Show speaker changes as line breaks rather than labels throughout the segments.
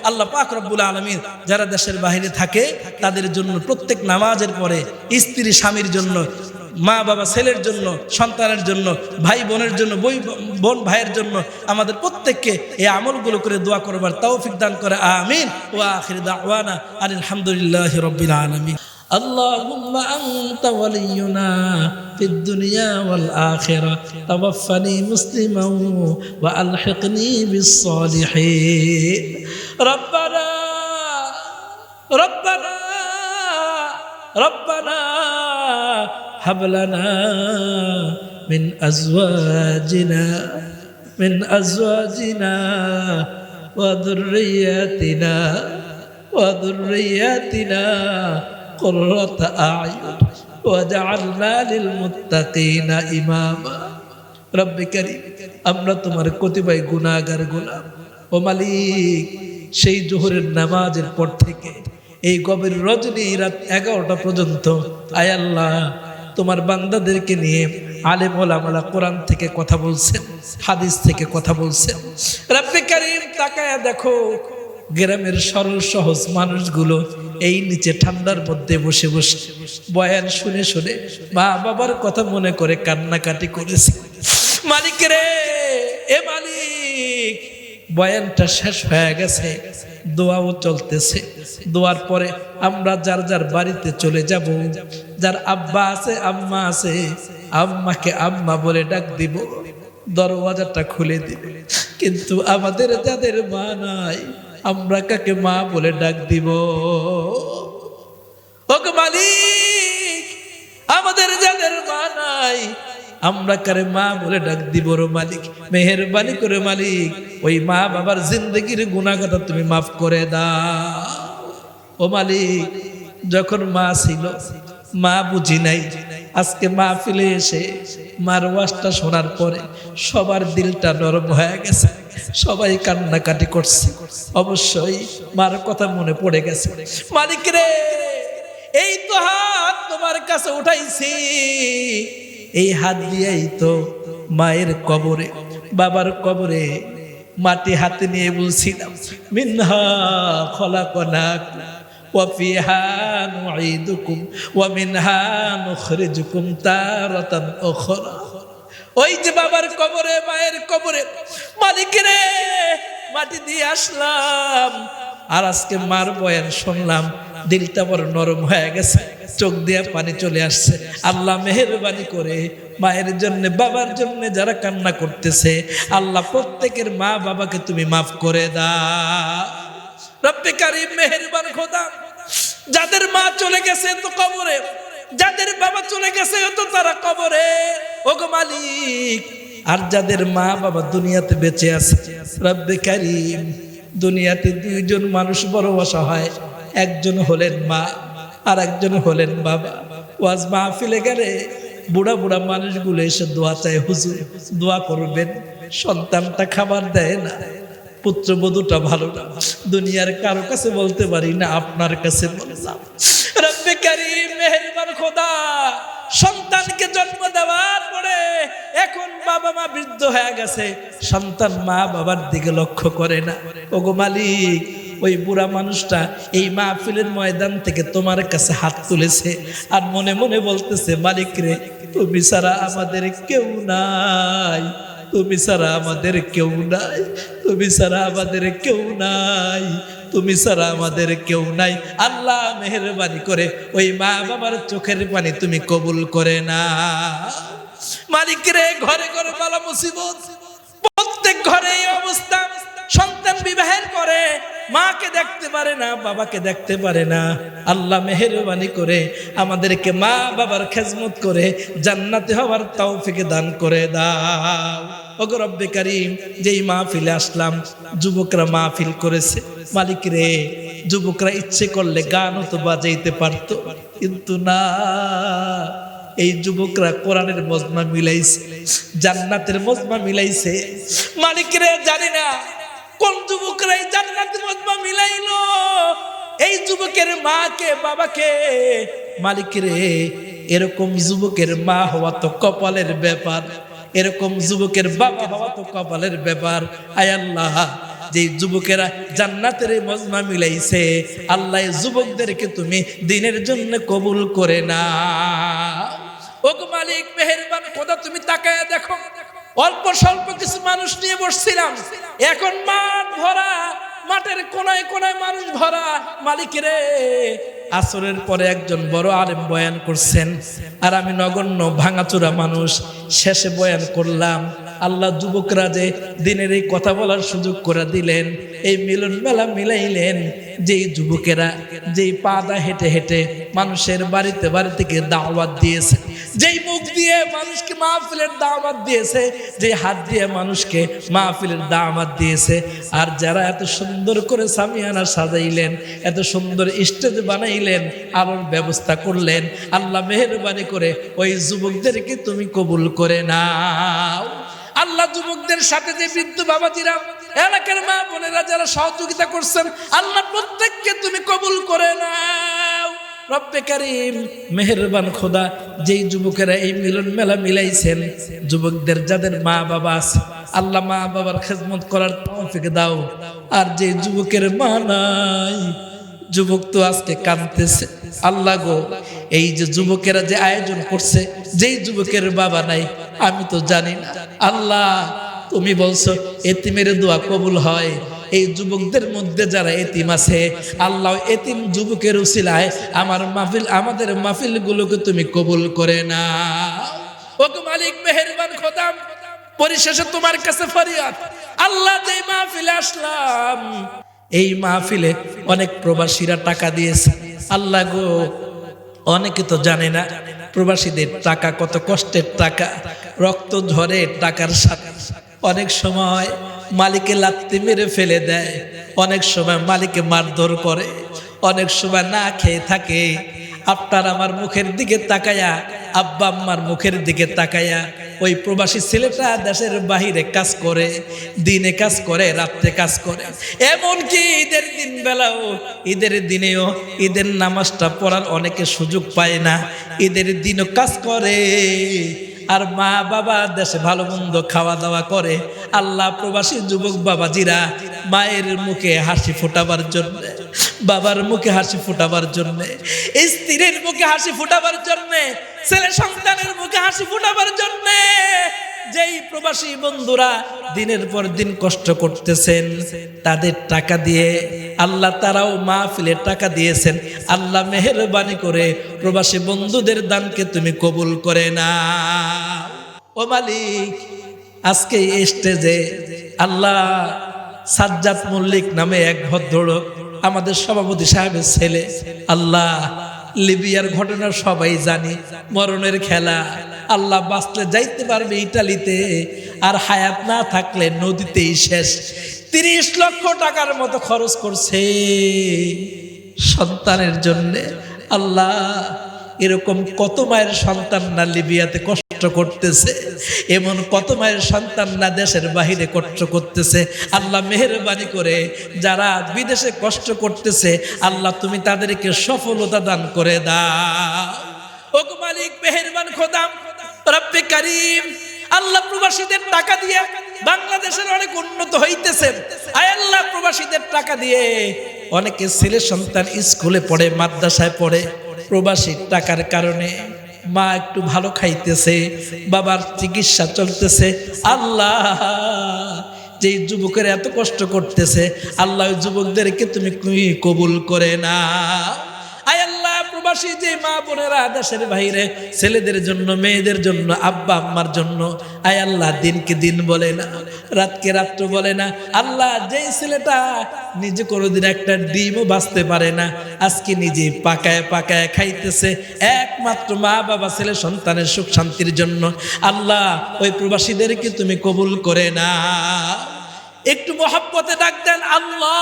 আল্লাহ পাক রব্বুল আলামিন যারা দেশের বাইরে থাকে তাদের জন্য প্রত্যেক নামাজের পরে স্ত্রী স্বামীর জন্য, মা বাবা ছেলের জন্য, সন্তানের জন্য, ভাই বোনের জন্য, বোন ভাইয়ের জন্য আমাদের প্রত্যেককে এই আমলগুলো করে দোয়া করবার তৌফিক দান করে। আমিন। ওয়া আখির দাওয়ানা আলহামদুলিল্লাহি রাব্বিল আলামিন। اللهم أنت ولينا في الدنيا والآخرة توفني مسلما وألحقني بالصالحين. ربنا ربنا ربنا هب لنا من أزواجنا وذرياتنا قرة أعين وجعلنا للمتقين إماما. رب كريم আমরা তোমার কতিপয় গুনাহগার গোলাম ও মালিক, সেই জোহরের নামাজের পর থেকে এই গভীর রজনী রাত 11টা পর্যন্ত আয় আল্লাহ তোমার বান্দাদেরকে নিয়ে আলেম ওলামারা কোরআন থেকে কথা বলছেন, হাদিস থেকে কথা বলছেন। রব্বে কারীম তাকায়া দেখো গ্রামের সরল সহজ মানুষগুলো এই নিচে ঠান্ডার মধ্যে বসে বসে বয়ান শুনে শুনে মা বাবার কথা মনে করে কান্নাকাটি করেছে। মালিক রে, এ মালিক, বয়ানটা শেষ হয়ে গেছে, দোয়াও চলতেছে। দোয়ার পরে আমরা যার যার বাড়িতে চলে যাব। যার আব্বা আছে, আম্মা আছে, আম্মাকে আম্মা বলে ডাক দিব, দরওয়াজাটা খুলে দিব। কিন্তু আমাদের যাদের মা নাই, আমরা কাকে মা বলে ডাক দিব? ওগো মালিক, আমাদের যাদের মা নাই, আমরা কারে মা বলে ডাক দিব? রো মালিক, মেহেরবানি করে মালিক ওই মা বাবার জিন্দগির গুনাহগার তুমি মাফ করে দাও। ও মালিক, যখন মা ছিল মা বুঝি নাই, আজকে মাহফিলে এসে মার ওয়াজটা শোনার পরে সবার দিলটা নরম হয়ে গেছে, সবাই কান্নাকাটি করছে। অবশ্যই মার কথা মনে পড়ে গেছে। মালিক রে, এই তো হাত তোমার কাছে উঠাইছি, এই হাত দিয়েই তো মায়ের কবরে, বাবার কবরে মাটি হাতে নিয়ে বলছিলাম, মিনহা খলাকনাকুম ওয়া ফিহা নুঈদুকুম ওয়া মিনহা নুখরিজুকুম তারাতান উখরা। ওই যে বাবার কবরে, মায়ের কবরে মালিক রে মাটি দিয়ে আসলাম, আর আজকে মার বয়ান শুনলাম, দিলটা বড় নরম হয়ে গেছে, চোখ দিয়ে পানি চলে আসছে। আল্লাহ মেহেরবানি করে মায়ের জন্য, বাবার জন্য যারা কান্না করতেছে, আল্লাহ প্রত্যেকের মা বাবাকে তুমি মাফ করে দাও। রব্বে কারীম মেহেরবান খোদা, যাদের মা চলে গেছে তো কবরে, যাদের বাবা চলে গেছে তো তারা কবরে, ওগো মালিক, আর যাদের মা বাবা দুনিয়াতে বেঁচে আছে, রব্বে কারীম, দুনিয়াতে দুইজন মানুষ বড় অসহায়, একজন হলেন মা আর একজন হলেন বাবা। ওয়াজ মাহফিলে গেলে বুড়া বুড়া মানুষগুলো এসে দোয়া চায়, হুজুর দোয়া করবেন, সন্তানটা খাবার দেয় না, পুত্রবধূটা ভালো না, দুনিয়ার কারো কাছে বলতে পারি না, আপনার কাছে বললাম। রব্বে কারীম মেহেরবান খোদা, সন্তানকে জন্ম দেওয়ার পরে এখন বাবা মা বৃদ্ধ হয়ে গেছে, সন্তান মা বাবার দিকে লক্ষ্য করে না। ওগো মালিক, ওই বুড়া মানুষটা এই মাহফিলের ময়দান থেকে তোমার কাছে হাত তুলেছে আর মনে মনে বলতেছে, মালিক রে, তুমি ছাড়া আমাদের কেউ নাই, তুমি ছাড়া আমাদের কেউ নাই, তুমি ছাড়া আমাদের কেউ নাই, তুমি ছাড়া আমাদের কেউ নাই। আল্লাহ মেহেরবানি করে ওই মা বাবার চোখের পানি তুমি কবুল করে না। মালিক রে, ঘরে ঘরে বালা মুসিবত, প্রত্যেক ঘরে এই অবস্থা। সন্তান বিবাহের পরে মাকে দেখতে পারে না, বাবাকে দেখতে পারে না। আল্লাহ মেহেরবানি করে আমাদেরকে মা বাবার খেজমত করে জান্নাতে হওয়ার তৌফিক দান করে দাও। ওগো রব্বে কারীম, যেই মাহফিলে আসলাম যুবকরা মাহফিল করেছে, মালিক রে, যুবকরা ইচ্ছে করলে গানও তো বাজাইতে পারত, কিন্তু না, এই যুবকরা কোরআনের মজমা মিলাইছে, জান্নাতের মজমা মিলাইছে। মালিক রে, জানি না কোন যুবকরা এই জান্নাতের মজমা মিলাইলো। এই যুবকের মাকে বাবাকে, মালিক রে, এরকম যুবকের মা হওয়া তো কপালের ব্যাপার, এরকম যুবকের বাবা হওয়া তো কপালের ব্যাপার। আয় আল্লাহ, যে যুবকেরা জান্নাতের মজমা মিলাইছে, আল্লাহ যুবকদেরকে তুমি দিনের জন্য কবুল করে না। ওগো মালিক মেহেরবান খোদা, তুমি তাকায়া দেখো, অল্প স্বল্প কিছু মানুষ নিয়ে বসছিলাম, এখন মাঠ ভরা, মাঠের কোনায় কোনায় মানুষ ভরা। মালিক রে, আসরের পরে একজন বড় আলেম বয়ান করছেন, আর আমি নগণ্য ভাঙাচোরা মানুষ শেষে বয়ান করলাম। আল্লাহ যুবকরা যে দিনের এই কথা বলার সুযোগ করে দিলেন, এই মিলন মেলা মিলাইলেন, যেই যুবকেরা যেই পাদা হেঁটে হেঁটে মানুষের বাড়িতে বাড়িতে গিয়ে দাওয়াত দিয়েছে, যেই মুখ দিয়ে মানুষকে মাহফিলের দাওয়াত দিয়েছে, যে হাত দিয়ে মানুষকে মাহফিলের দাওয়াত দিয়েছে, আর যারা এত সুন্দর করে সামিয়ানা সাজাইলেন, এত সুন্দর স্টেজ বানাইলেন, আলোর ব্যবস্থা করলেন, আল্লাহ মেহেরবানি করে ওই যুবকদেরকে তুমি কবুল করে নাও। আল্লাহ যুবকদের সাথে যে বৃদ্ধ বাবাজিরা, এলাকার মা বোনেরা যারা সহযোগিতা করছেন, আল্লাহ প্রত্যেককে তুমি কবুল করে নাও। রব্বে কারীম মেহেরবান খোদা, যেই যুবকেরা এই মিলন মেলা মিলাইছেন, যুবকদের যাদের মা বাবা আছে, আল্লাহ মা বাবার খেদমত করার তৌফিক দাও। আর যে যুবকের মা নাই, যুবক তো আজকে কাঁদতেছে, আল্লাহ গো, এই যে যুবকেরা যে আয়োজন করছে, যেই যুবকের বাবা নাই, আমি তো জানি না, আল্লাহ তুমি বলছো এতিমের দোয়া কবুল হয়। এই যুবকদের মধ্যে যারা এতিম আছে, আল্লাহ এতিম যুবকের উসিলায় আমাদের মাহফিল গুলোকে তুমি কবুল করে না। ওগো মালিক মেহেরবান খোদা, পরিশেষে তোমার কাছে ফরিয়াদ, আল্লাহ যেই মাহফিলে আসলাম, এই মাহফিলে অনেক প্রবাসীরা টাকা দিয়েছে, আল্লাহ গো, অনেকে তো জানে না প্রবাসীদের টাকা কত কষ্টের টাকা, রক্ত ঝরে টাকার সাথে। অনেক সময় মালিকে লাত্তি মেরে ফেলে দেয়, অনেক সময় মালিকে মারধর করে, অনেক সময় না খেয়ে থাকে। আপনার আমার মুখের দিকে তাকায়া, আব্বা আম্মার মুখের দিকে তাকায়া, ওই প্রবাসী ছেলেটা দেশের বাহিরে কাজ করে, দিনে কাজ করে, রাত্রে কাজ করে, এমনকি ঈদের দিন বেলাও, ঈদের দিনেও ঈদের নামাজটা পড়ার অনেকে সুযোগ পায় না, ঈদের দিনও কাজ করে। আর মা বাবা দেশে ভালো মন্দ খাওয়া দাওয়া করে। আল্লাহ প্রবাসী যুবক বাবাজিরা মায়ের মুখে হাসি ফোটাবার জন্য, বাবার মুখে হাসি ফোটাবার জন্য, স্ত্রীর মুখে হাসি ফোটাবার জন্য, ছেলে সন্তানের মুখে হাসি ফোটাবার জন্য, যেই প্রবাসী বন্ধুরা দিনের পর দিন কষ্ট করতেছেন, তাদের টাকা দিয়ে আল্লাহ তারাও মাহফিলে টাকা দিয়েছেন। আল্লাহ মেহেরবানি করে প্রবাসী বন্ধুদের দানকে তুমি কবুল করে না। ও মালিক, আজকে এই স্টেজে আল্লাহ সাজ্জাদ মল্লিক নামে এক ভদ্রলোক, আমাদের সভাপতি সাহেবের ছেলে, আল্লাহ লিবিয়ার ঘটনা সবাই জানি, মরণের খেলা, আল্লাহ বাঁচলে যাইতে পারবে ইটালিতে, আর হায়াত না থাকলে নদীতেই শেষ। 30 লক্ষ টাকার মতো খরচ করছে সন্তানের জন্যে। আল্লাহ, এরকম কত মায়ের সন্তান না লিবিয়াতে কষ্ট করতেছে, এমন কত মায়ের সন্তান না দেশের বাহিরে কষ্ট করতেছে। আল্লাহ মেহেরবানি করে যারা বিদেশে কষ্ট করতেছে, আল্লাহ তুমি তাদেরকে সফলতা দান করে দাও। ওগো মালিক মেহেরবান খোদা, রব্বে কারীম, আল্লাহ প্রবাসীদের টাকা দিয়ে বাংলাদেশের অনেক উন্নত হইতেছে। আয় আল্লাহ, প্রবাসীদের টাকা দিয়ে অনেকে ছেলে সন্তান স্কুলে পড়ে, মাদ্রাসায় পড়ে, প্রবাসীর টাকার কারণে মা একটু ভালো খাইতেছে, বাবার চিকিৎসা চলতেছে। আল্লাহ, যেই যুবকের এত কষ্ট করতেছে, আল্লাহ যুবকদেরকে তুমি কবুল করে না। আয় আল্লাহ, প্রবাসী যে মা বোনেরা দেশের বাইরে, ছেলেদের জন্য, মেয়েদের জন্য, আব্বা আম্মার জন্য, আয় আল্লাহ দিনকে দিন বলে না, রাতকে রাত্র বলে না। আল্লাহ, যেই ছেলেটা নিজে কোনোদিন একটা ডিমও বাঁচতে পারে না, আজকে নিজে পাকায় পাকায় খাইতেছে, একমাত্র মা বাবা ছেলে সন্তানের সুখ শান্তির জন্য। আল্লাহ, ওই প্রবাসীদেরকে তুমি কবুল করে না। একটু মহব্বতে ডাক দেন আল্লাহ,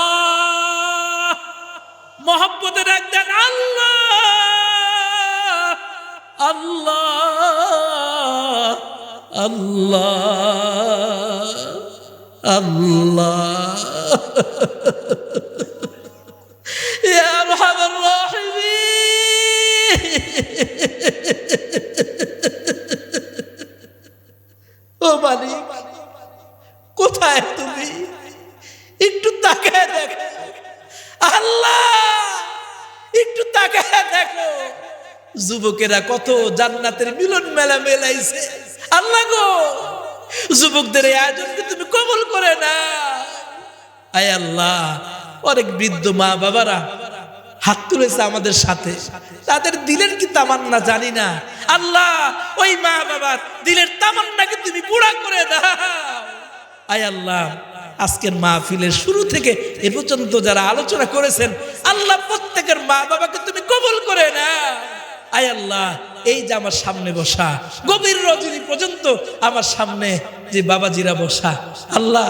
মহব্বতে ডাক দেন আল্লাহ, আল্লাহ, আল্লাহ, আল্লাহ, ইয়া আরহামার রাহিমিন। ও মালিক, কোথায় তুমি? একটু যুবকেরা কত জান্নাতের মিলন মেলা মেলাইছে। আল্লাহ গো, যুবকদের এই আয়োজনকে তুমি কবুল করে না। আয় আল্লাহ, অনেক বৃদ্ধ মা বাবারা হাত তুলেছে আমাদের সাথে, তাদের দিলের কি তামান্না জানি না। আল্লাহ, ওই মা বাবার দিলের তামান্নাকে তুমি পুরা করে দাও। আয় আল্লাহ, আজকের মাহফিলের শুরু থেকে এ পর্যন্ত যারা আলোচনা করেছেন, আল্লাহ প্রত্যেকের মা বাবাকে তুমি কবুল করে নাও। আয় আল্লাহ, এই যে আমার সামনে বসা, গভীর রজনী পর্যন্ত আমার সামনে যে বাবাজিরা বসা, আল্লাহ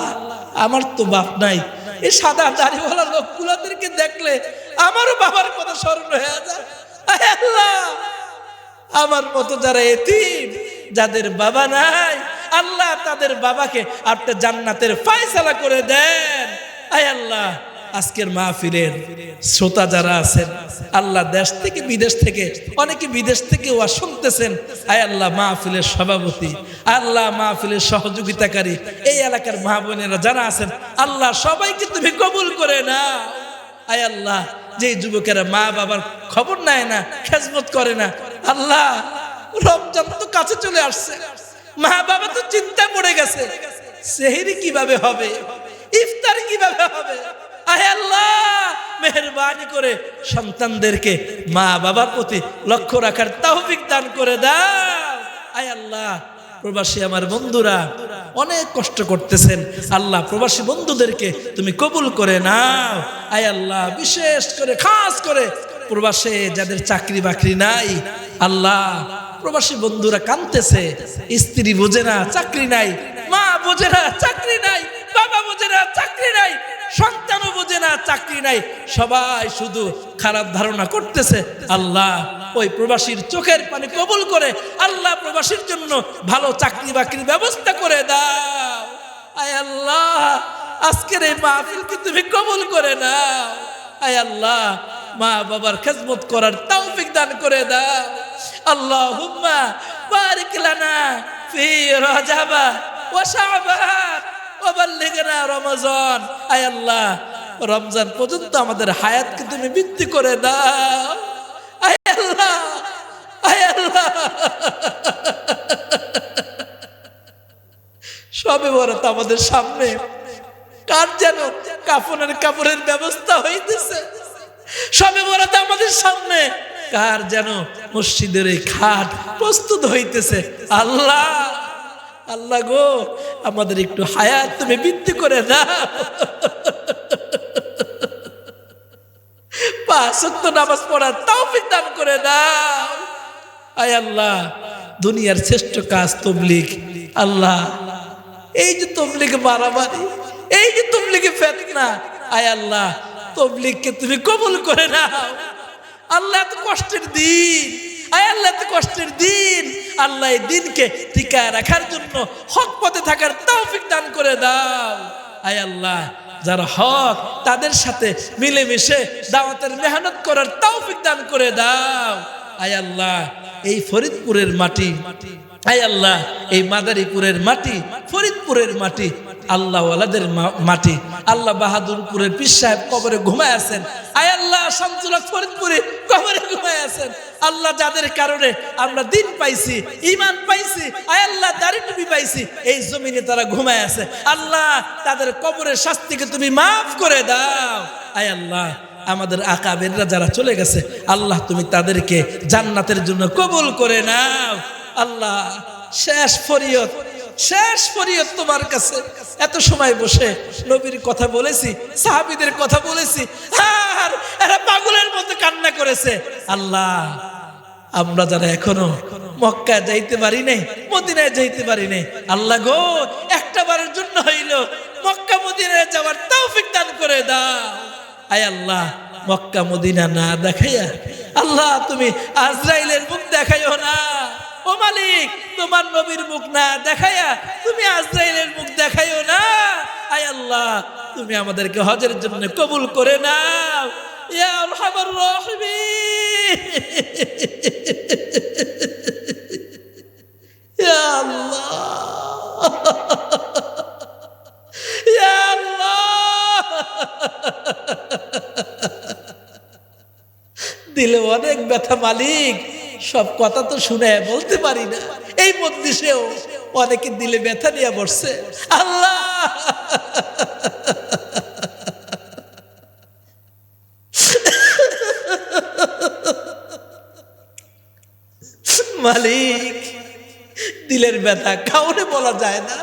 আমার তো বাপ নাই, এই সাদা দাড়িওয়ালা লোকগুলোদেরকে দেখলে আমারও বাবার কথা স্মরণ হয়ে যায়। আয় আল্লাহ, আমার মতো যারা এতিম, যাদের বাবা নাই, আল্লাহ তাদের বাবাকে আপনি জান্নাতের ফয়সালা করে দেন। আয় আল্লাহ, আজকের মাহফিলের শ্রোতা যারা আছেন, আল্লাহ দেশ থেকে বিদেশ থেকে, অনেকে বিদেশ থেকে ওয়া শুনতেছেন, আয় আল্লাহ মাহফিলের সভাপতি, আল্লাহ মাহফিলের সহযোগিতাকারী, এই এলাকার মা বোনেরা যারা আছেন, আল্লাহ সবাইকে তুমি কবুল করে নাও। আয় আল্লাহ, যে যুবকেরা মা বাবার খবর নেয় না, খেজমত করে না, আল্লাহ রমজান তো কাছে চলে আসছে, মা বাবা তো চিন্তা পড়ে গেছে, সেহরি কিভাবে হবে, ইফতার কিভাবে হবে। আয় আল্লাহ, মেহেরবানি করে সন্তানদেরকে মা বাবার প্রতি লক্ষ্য রাখার তৌফিক দান করে দাও। আয় আল্লাহ, প্রবাসী আমার বন্ধুরা অনেক কষ্ট করতেছেন, আল্লাহ প্রবাসী বন্ধুদেরকে তুমি কবুল করে নাও। আয় আল্লাহ, বিশেষ করে খাস করে প্রবাসে যাদের চাকরি বাকরি নাই, আল্লাহ প্রবাসী বন্ধুরা কাঁদতেছে, স্ত্রী বোঝে না চাকরি নাই, মা বোঝে না চাকরি নাই, বাবা বোঝে না চাকরি নাই, সন্তানও বোঝে না চাকরি নাই, সবাই শুধু খারাপ ধারণা করতেছে। আল্লাহ ওই প্রবাসীর চোখের পানি কবুল করে আল্লাহ প্রবাসীর জন্য ভালো চাকরি বাকরির ব্যবস্থা করে দাও। আয় আল্লাহ, আজকের এই মাহফিলকে তুমি কবুল করে নাও। আয় আল্লাহ, মা বাবার খেদমত করার তৌফিক দান করে দাও। আল্লাহুম্মা বারিক লানা ফি রাজাবা ওয়া শাবান ওয়া বাল্লিগনা রমাজান। আয় আল্লাহ, রমজান পর্যন্ত আমাদের হায়াতকে তুমি বৃদ্ধি করে দাও। আয় আল্লাহ, আয় আল্লাহ, সবে বরাত আমাদের সামনে, কার যেন কাপড়ের ব্যবস্থা হইতেছে। সবে বরাত আমাদের সামনে, কার যেন মসজিদের এই খাট প্রস্তুত হইতেছে। আল্লাহ, আল্লাহ গো, আমাদের একটু হায়াত তুমি বৃদ্ধি করে দাও। 5 ওয়াক্ত নামাজ পড়ার তৌফিক দান করে দাও। আয় আল্লাহ, দুনিয়ার শ্রেষ্ঠ কাজ তাবলীগ। আল্লাহ, এই যে তাবলীগ মারামারি, এই যে তাবলীগে ফিতনা, আয় আল্লাহ তাবলীগকে তুমি কবুল করে নাও। আল্লাহ এত কষ্টের দিন, আয় আল্লাহ এত কষ্টের দিন, আল্লাহ এই দিনকে টিকায় রাখার জন্য হক পথে থাকার তৌফিক দান করে দাও। আয় আল্লাহ, যারা হক তাদের সাথে মিলেমিশে দাওয়াতের মেহনত করার তৌফিক দান করে দাও। আয় আল্লাহ, এই ফরিদপুরের মাটি, আয় আল্লাহ এই মাদারীপুরের মাটি, ফরিদপুরের মাটি, আল্লাহ ওয়ালাদের মাটি, আল্লাহ বাহাদুরপুরের পীর সাহেব কবরে ঘুমায় আছেন। আয় আল্লাহ, শামসুল হক ফরিদপুরে কবরে ঘুমায় আছেন। আল্লাহ, যাদের কারণে আমরা দিন পাইছি, ঈমান পাইছি, আয় আল্লাহ দাড়ি টুপি পাইছি, এই জমিনে তারা ঘুমায় আছে। আল্লাহ, তাদের কবরের শাস্তিকে তুমি মাফ করে দাও। আয় আল্লাহ, আমাদের আকাবেররা যারা চলে গেছে, আল্লাহ তুমি তাদেরকে জান্নাতের জন্য কবুল করে নাও। আল্লাহ, শেষ ফরিয়ত তোমার কাছে। এত সময় বসে নবীর কথা বলেছি, সাহাবীদের কথা বলেছি, আর এরা পাগলের মতো কান্না করেছে। আল্লাহ, আমরা যারা এখনো মক্কা যাইতে পারি নাই, মদিনায় যাইতে পারি নাই, আল্লাহ গো, একটা বারের জন্য হইলো মক্কা মদিনায় যাওয়ার তৌফিক দান করে দাও। আয় আল্লাহ, মক্কা মদিনা না দেখাইয়া আল্লাহ তুমি আজরাইলের মুখ দেখাইও না। ও মালিক, তোমার নবীর মুখ না দেখাইয়া তুমি আজরাইলের মুখ দেখাইও না। আয় আল্লাহ, তুমি আমাদেরকে হজের জন্য কবুল করে নাও। ইয়া আরহামার রাহিমিন, ইয়া আল্লাহ, ইয়া আল্লাহ। দিলে অনেক ব্যথা মালিক, সব কথা তো শুনে বলতে পারি না, এই মজলিসেও অনেকে দিলে ব্যথা নিয়ে বসছে। আল্লাহ মালিক, দিলের ব্যথা কাউরে বলা যায় না।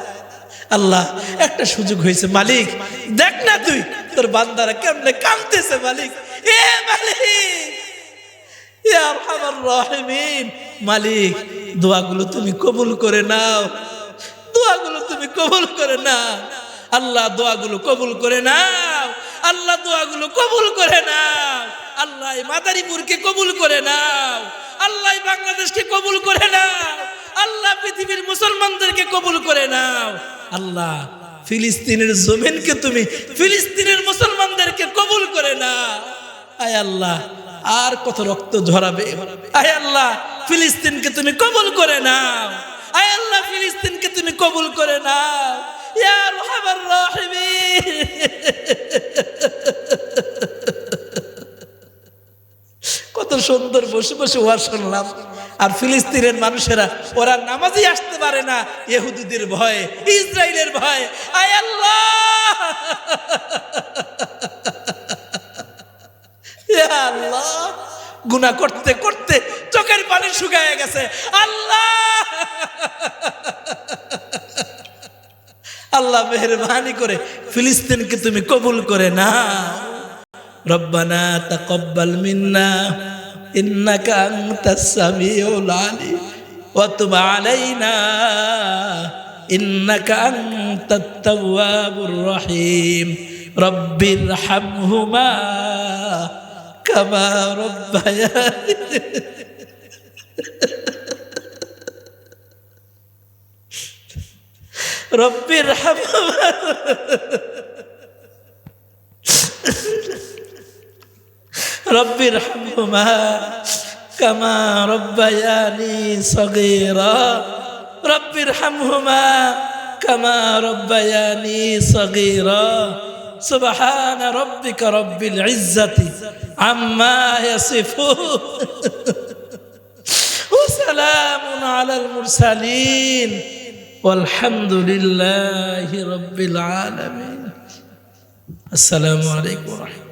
আল্লাহ একটা সুযোগ হয়েছে মালিক, দেখ না তুই তোর বান্দারা কেমনে কাঁদতেছে মালিক। এ মালিক, ইয়া আরহামার রাহিমিন, মালিক দোয়াগুলো তুমি কবুল করে নাও, দোয়াগুলো তুমি কবুল করে নাও। আল্লাহ দোয়াগুলো কবুল করে নাও, আল্লাহ দোয়াগুলো কবুল করে নাও। আল্লাহ মাদারীপুরকে কবুল করে নাও, আল্লাহ বাংলাদেশকে কবুল করে নাও, আল্লাহ পৃথিবীর মুসলমানদেরকে কবুল করে নাও। আল্লাহ ফিলিস্তিনের জমিনকে তুমি, ফিলিস্তিনের মুসলমানদেরকে কবুল করে নাও। আয় আল্লাহ আর কত রক্ত ঝরাবে, আয় আল্লাহ ফিলিস্তিনকে তুমি কবুল করে নাও, আয় আল্লাহ ফিলিস্তিনকে তুমি কবুল করে নাও। ইয়া আরহামার রাহিমিন, কত সুন্দর বসে বসে ওয়াজ শুনলাম। আর ফিলিস্তিনের মানুষেরা ওরা নামাজই আসতে পারে না ইহুদিদের ভয়ে, ইসরায়েলের ভয়ে। আয় আল্লাহ, ইয়া আল্লাহ, গুনাহ করতে করতে চোখের পানি শুকিয়ে গেছে। আল্লাহ, আল্লাহ মেহেরবানি করে ফিলিস্তিনকে তুমি কবুল করে নাও। রব্বানা তাকাব্বাল মিন্না ইন্নাকা আনতাস সামিউল আলিম ওয়া তুব আলাইনা ইন্নাকা আনতাত তাওয়াবুর রহিম। রব্বিরহামহুমা কামা রাব্বায়ানি রব্বিরহামহুমা রব্বিরহামহুমা কামা রাব্বায়ানি সগীরা। রব্বিরহামহুমা কামা রাব্বায়ানি সগীরা। সুবহান রাব্বিকা রব্বিল ইজ্জাতি আম্মা ইয়াসিফুন ওয়া সালামুন আলাল মুরসালিন ওয়ালহামদুলিল্লাহি রাব্বিল আলামিন। আসসালামু আলাইকুম ওয়া রাহমাতুল্লাহ।